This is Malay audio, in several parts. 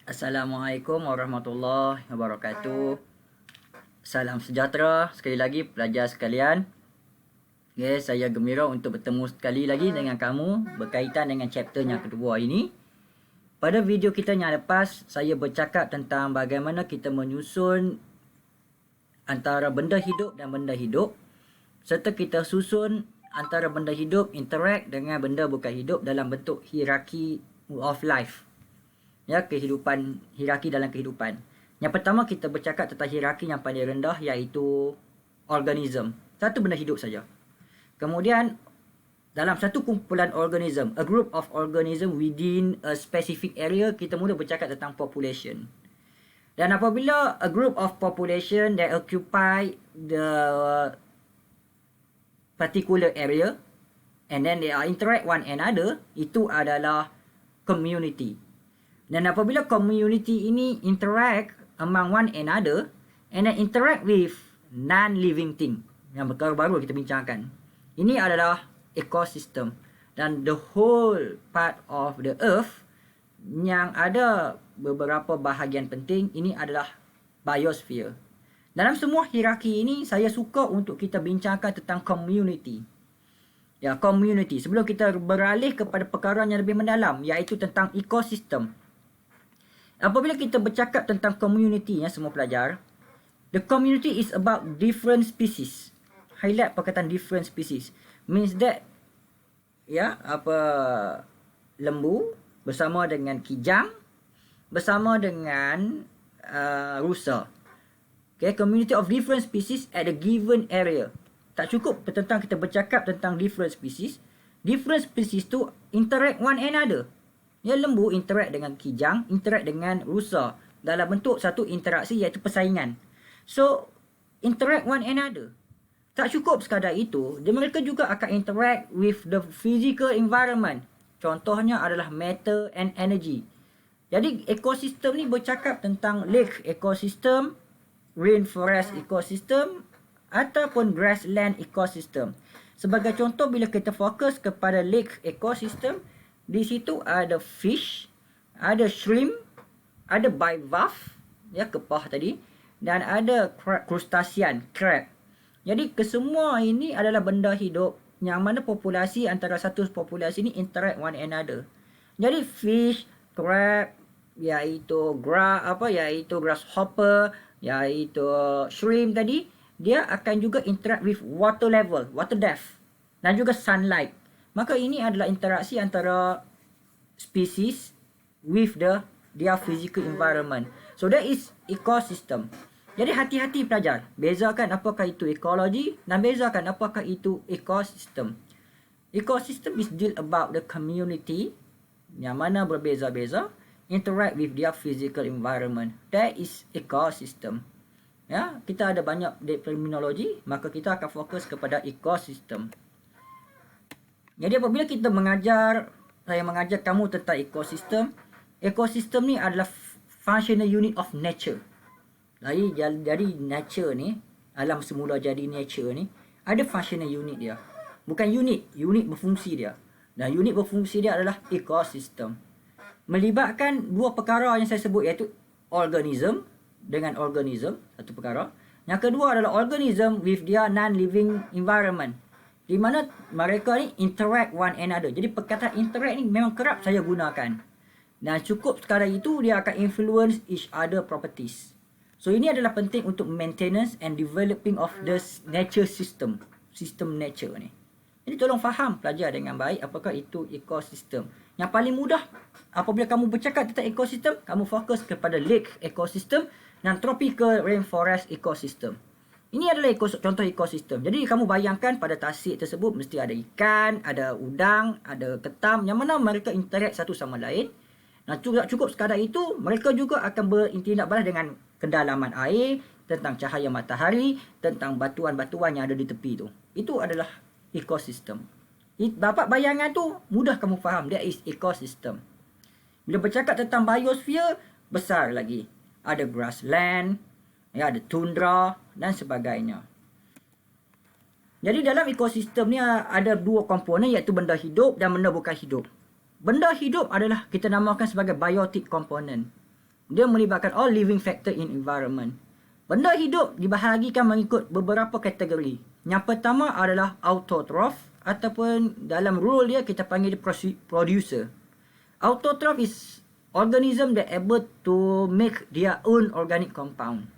Assalamualaikum warahmatullahi wabarakatuh. Salam sejahtera sekali lagi pelajar sekalian. Okay, saya gembira untuk bertemu sekali lagi dengan kamu berkaitan dengan chapter yang kedua ini. Pada video kita yang lepas, saya bercakap tentang bagaimana kita menyusun antara benda hidup dan benda hidup, serta kita susun antara benda hidup interact dengan benda bukan hidup dalam bentuk hierarchy of life. Ya, kehidupan, hierarki dalam kehidupan. Yang pertama kita bercakap tentang hierarki yang paling rendah, iaitu organism. Satu benda hidup saja. Kemudian dalam satu kumpulan organism, a group of organism within a specific area, kita mula bercakap tentang population. Dan apabila a group of population that occupy the particular area and then they are interact one another, itu adalah community. Dan apabila community ini interact among one another and then interact with non-living thing, yang baru kita bincangkan, ini adalah ecosystem. Dan the whole part of the earth yang ada beberapa bahagian penting, ini adalah biosphere. Dalam semua hierarki ini, saya suka untuk kita bincangkan tentang community. Ya, community. Sebelum kita beralih kepada perkara yang lebih mendalam, iaitu tentang ekosistem. Apabila kita bercakap tentang community, ya semua pelajar, the community is about different species. Highlight perkataan different species. Means that, ya, lembu bersama dengan kijang, bersama dengan rusa. Okay, community of different species at a given area. Tak cukup tentang kita bercakap tentang different species. Different species tu interact one another. Ya, lembu interact dengan kijang, interact dengan rusa dalam bentuk satu interaksi, iaitu persaingan. So, interact one another. Tak cukup sekadar itu, mereka juga akan interact with the physical environment. Contohnya adalah matter and energy. Jadi, ekosistem ni bercakap tentang lake ecosystem, rainforest ecosystem, ataupun grassland ecosystem. Sebagai contoh, bila kita fokus kepada lake ecosystem, di situ ada fish, ada shrimp, ada bivalve, ya, kepah tadi, dan ada crustacean, crab. Jadi kesemua ini adalah benda hidup yang mana populasi antara satu populasi ini interact one another. Jadi fish, crab, iaitu grasshopper, iaitu shrimp tadi, dia akan juga interact with water level, water depth, dan juga sunlight. Maka ini adalah interaksi antara species with their physical environment. So that is ecosystem. Jadi hati-hati pelajar, bezakan apakah itu ekologi dan bezakan apakah itu ecosystem. Ecosystem is deal about the community yang mana berbeza-beza interact with their physical environment. That is ecosystem. Ya, kita ada banyak terminologi, maka kita akan fokus kepada ecosystem. Jadi apabila saya mengajar kamu tentang ekosistem, ekosistem ni adalah functional unit of nature. Jadi nature ni, alam semula jadi nature ni, ada functional unit dia. Bukan unit berfungsi dia. Dan unit berfungsi dia adalah ekosistem. Melibatkan dua perkara yang saya sebut, iaitu organism dengan organism, satu perkara. Yang kedua adalah organism with their non-living environment, di mana mereka ni interact one another. Jadi perkataan interact ni memang kerap saya gunakan. Dan cukup sekadar itu, dia akan influence each other properties. So ini adalah penting untuk maintenance and developing of the nature system. Sistem nature ni. Jadi tolong faham pelajar dengan baik apakah itu ekosistem. Yang paling mudah apabila kamu bercakap tentang ekosistem, kamu fokus kepada lake ecosystem dan tropical rainforest ecosystem. Ini adalah contoh ekosistem. Jadi kamu bayangkan pada tasik tersebut mesti ada ikan, ada udang, ada ketam, yang mana mereka interact satu sama lain. Nah, cukup sekadar itu, mereka juga akan bertindak balas dengan kedalaman air, tentang cahaya matahari, tentang batuan-batuan yang ada di tepi tu. Itu adalah ekosistem. Dapat bayangan tu, mudah kamu faham. That is ekosistem. Bila bercakap tentang biosphere, besar lagi. Ada grassland, ya, ada tundra dan sebagainya. Jadi dalam ekosistem ni ada dua komponen, iaitu benda hidup dan benda bukan hidup. Benda hidup adalah kita namakan sebagai biotic component. Dia melibatkan all living factor in environment. Benda hidup dibahagikan mengikut beberapa kategori. Yang pertama adalah autotroph ataupun dalam rule dia kita panggil dia producer. Autotroph is organism that able to make their own organic compound.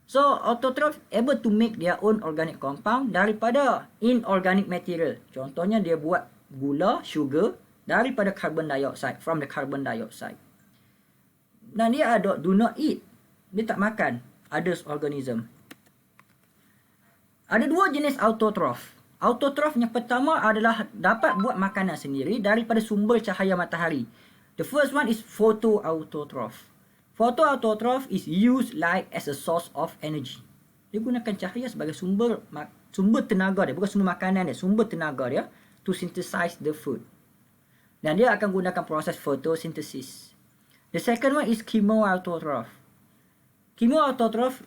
So autotroph able to make their own organic compound daripada inorganic material. Contohnya dia buat gula, sugar daripada carbon dioxide, from the carbon dioxide. Dan dia ada do not eat. Dia tak makan others organism. Ada dua jenis autotroph. Autotroph yang pertama adalah dapat buat makanan sendiri daripada sumber cahaya matahari. The first one is photoautotroph. Photoautotroph is used like as a source of energy. Dia gunakan cahaya sebagai sumber tenaga dia, bukan sumber makanan dia, sumber tenaga dia to synthesize the food. Dan dia akan gunakan proses photosynthesis. The second one is chemoautotroph. Chemoautotroph,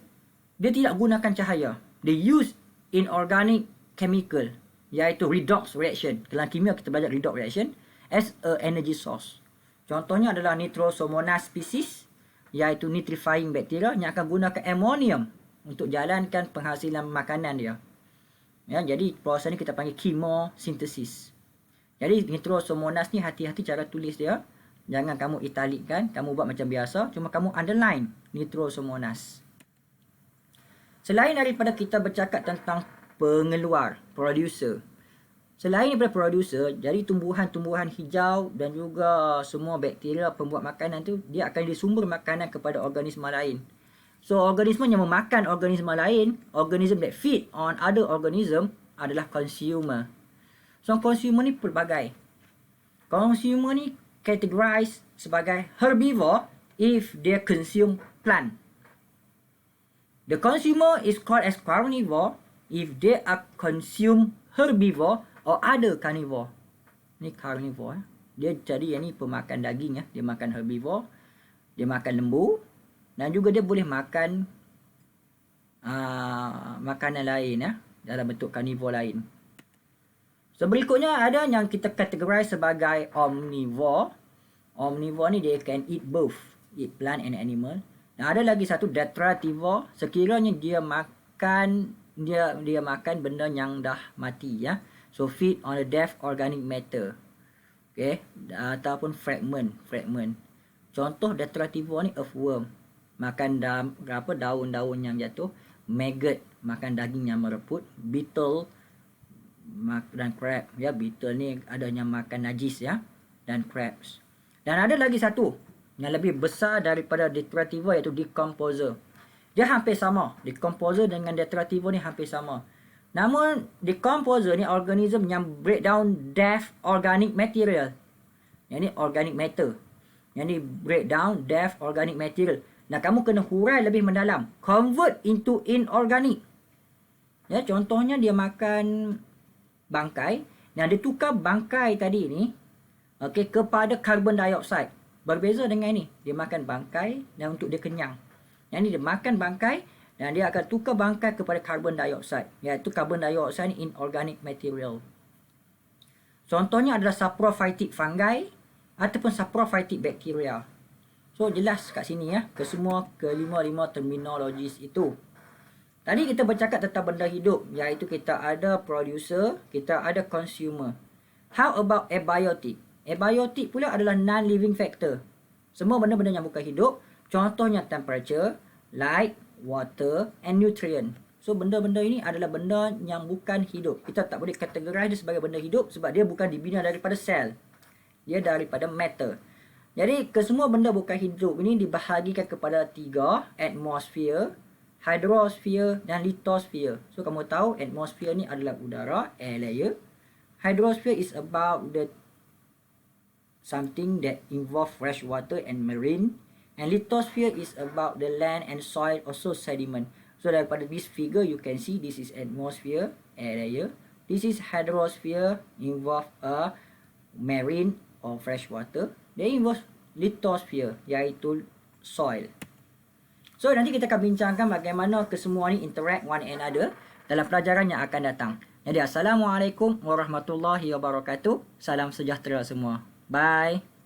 dia tidak gunakan cahaya. They use inorganic chemical, iaitu redox reaction. Dalam kimia kita belajar redox reaction as a energy source. Contohnya adalah Nitrosomonas species, iaitu nitrifying bacteria yang akan gunakan ammonium untuk jalankan penghasilan makanan dia. Ya, jadi proses ni kita panggil chemosynthesis. Jadi Nitrosomonas ni hati-hati cara tulis dia. Jangan kamu italikkan, kamu buat macam biasa, cuma kamu underline Nitrosomonas. Selain daripada kita bercakap tentang pengeluar, producer. Selain daripada producer, jadi tumbuhan-tumbuhan hijau dan juga semua bakteria pembuat makanan tu, dia akan disumber makanan kepada organisma lain. So, organisma yang memakan organisma lain, organism that feed on other organism adalah consumer. So, consumer ni pelbagai. Consumer ni categorized sebagai herbivore if they consume plant. The consumer is called as carnivore if they are consume herbivore or other carnivore. Ni carnivore. Dia jadi yang ni pemakan daging ya. Dia makan herbivore, dia makan lembu dan juga dia boleh makan makanan lain ya, dalam bentuk carnivore lain. So berikutnya ada yang kita categorize sebagai omnivore. Omnivore ni dia can eat both, eat plant and animal. Dan ada lagi satu detritivore, sekiranya dia makan benda yang dah mati ya. So feed on the dead organic matter. Okay, ataupun fragment. Contoh detritivore ni earthworm, makan daun-daun yang jatuh. Maggot, makan daging yang mereput. Beetle dan crab ya, beetle ni adanya makan najis ya, dan crabs. Dan ada lagi satu yang lebih besar daripada detritivore, iaitu decomposer. Dia hampir sama, decomposer dengan detritivore ni hampir sama. Namun decomposer ni organism yang break down dead organic material. Yang ni organic matter. Yang ni break down dead organic material. Dan kamu kena hurai lebih mendalam, convert into inorganic. Ya, contohnya dia makan bangkai, dan dia tukar bangkai tadi ni kepada carbon dioxide. Berbeza dengan ni, dia makan bangkai dan untuk dia kenyang. Yang ni dia makan bangkai dan dia akan tukar bangkai kepada carbon dioxide, iaitu carbon dioxide ni inorganic material. Contohnya adalah saprophytic fungi ataupun saprophytic bacteria. So jelas kat sini ya, kesemua kelima-lima terminologis itu. Tadi kita bercakap tentang benda hidup, iaitu kita ada producer, kita ada consumer. How about abiotic? Abiotic pula adalah non-living factor. Semua benda-benda yang bukan hidup, contohnya temperature, light, water and nutrient. So benda-benda ini adalah benda yang bukan hidup. Kita tak boleh categorize dia sebagai benda hidup sebab dia bukan dibina daripada sel. Dia daripada matter. Jadi kesemua benda bukan hidup ini dibahagikan kepada 3, atmosphere, hydrosphere dan lithosphere. So kamu tahu atmosphere ni adalah udara, air layer. Hydrosphere is about the something that involve fresh water and marine. And lithosphere is about the land and soil, also sediment. So daripada this figure you can see this is atmosphere, air layer. This is hydrosphere, involve a marine or fresh water. Then involve lithosphere, iaitu soil. So nanti kita akan bincangkan bagaimana kesemua ni interact one another dalam pelajaran yang akan datang. Jadi assalamualaikum warahmatullahi wabarakatuh. Salam sejahtera semua. Bye.